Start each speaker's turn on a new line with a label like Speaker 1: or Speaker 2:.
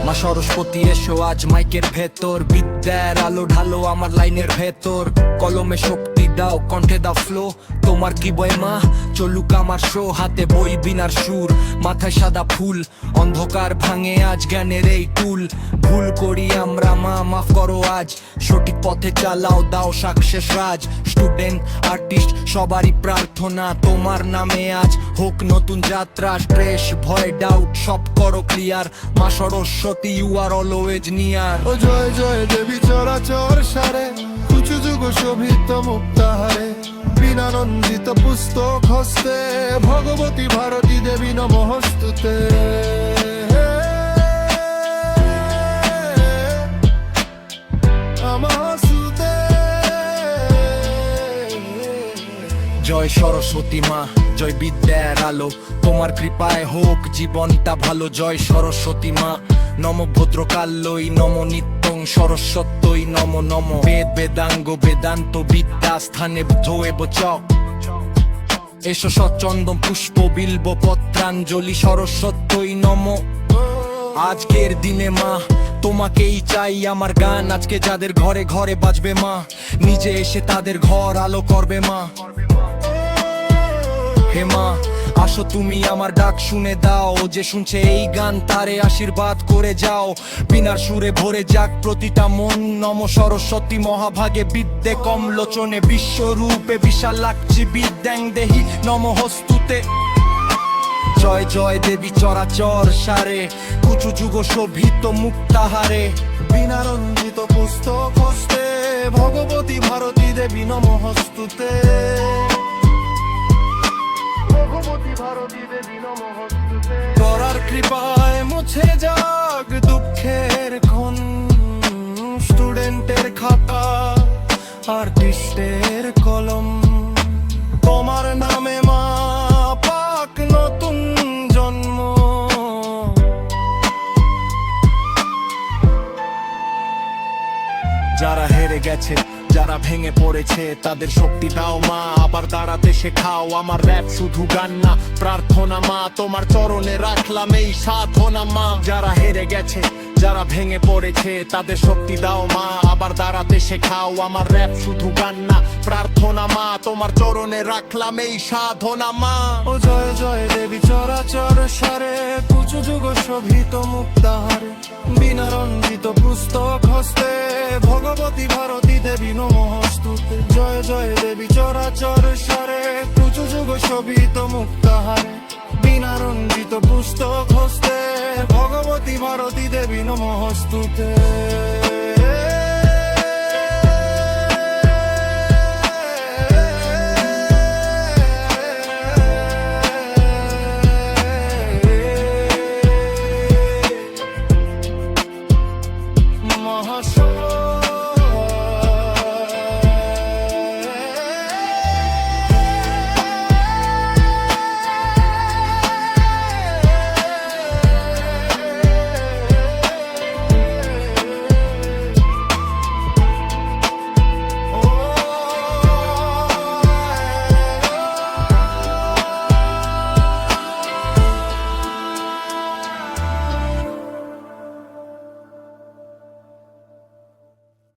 Speaker 1: মা সরস্বতী এসো আজ মাইকের ভেতর, বিদ্যার আলো ঢালো আমার লাইনের ভেতর, কলমে শক্তি দাও কণ্ঠে দাও ফ্লো, তোমার কি বয় মা চলুক আমার শো, হাতে বই বিনার সুর মাথায় সাদা ফুল, অন্ধকার ভাঙে আজ জ্ঞানের এই টুল, ভুল করি আমরা মা মাফ করো আজ, সঠিক পথে চালাও দাও সাকসেস রাজ, স্টুডেন্ট আর্টিস্ট সবারই প্রার্থনা তোমার নামে আজ হোক নতুন যাত্রা, স্ট্রেস ভয় ডাউট সব করো ক্লিয়ার, মা Saraswati you are always near.
Speaker 2: ও জয় জয় দেবী চরাচর সারে, কুচু যুগ শোভিত মুক্তাহারে, বিনা রঞ্জিত পুস্তক হস্তে, ভগবতী ভারতী দেবী নমস্তুতে।
Speaker 1: জয় সরস্বতী মা জয় বিদ্যার আলো, তোমার কৃপায় হোক জীবনটা ভালো, জয় সরস্বতী মা নম ভদ্রকাল্যই নম নিত্যং সরস্বত্যই নম নম, বেদ বেদাঙ্গ বেদান্ত বিদ্যা স্থানে ধোয়েব চক, এসো সচন্দন পুষ্প বিল্ব পত্রাঞ্জলি সরস্বত্যই নম। আজকের দিনে মা তোমাকেই চাই আমার গান, আজকে যাদের ঘরে ঘরে বাজবে মা, নিজে এসে তাদের ঘর আলো করবে মা। হে মা আসো তুমি আমার ডাক শুনে দাও, যে শুনছে এই গান তারে আশীর্বাদ করে যাও, বিনার সুরে ভরে যাক প্রতিটা মন, নম সরস্বতী মহাভাগে বিদ্যে কমলোচনে, বিশ্বরূপে বিশালাক্ষী বিদ্যাং দেহি নমহস্তুতে। জয় জয় দেবী চরাচর সারে, কুচু যুগ শোভিত মুক্তাহারে,
Speaker 2: বিনা রঞ্জিত পুস্তক হস্তে, ভগবতী ভারতী দেবী নমস্তুতে। তোরার কৃপায় মুছে যাক দুঃখের ক্ষণ, স্টুডেন্টের খাতা আর্টিস্টের কলম, তোমার নামে মা পাক নতুন জন্ম। যারা হেরে গেছে যারা ভেঙে পড়েছে তাদের শক্তি দাও মা, আবার দাঁড়াতে শেখাও, আমার র‍্যাপ শুধু গান না প্রার্থনা মা, তোমার চরণে রাখলাম এই সাধনা মা। যারা হেরে গেছে যারা ভেঙে পড়েছে তাদের শক্তি দাও মা, আবার দাঁড়াতে শেখাও, আমার র‍্যাপ শুধু গান না প্রার্থনা মা, তোমার চরণে রাখলাম এই সাধনা মা। ও জয় জয় দেবী চরাচর সারে, কুচু যুগ শোভিত মুক্তাহারে, বিনা রঞ্জিত পুস্তক হস্তে, ভগবতী ভারতী দেবী নমস্তুতে। জয় জয় দেবী চরাচর সারে, কুচু যুগ শোভিত মুক্তাহারে, বিনা রঞ্জিত পুস্তক হস্তে, ভগবতী ভারতী দেবী নমস্তুতে।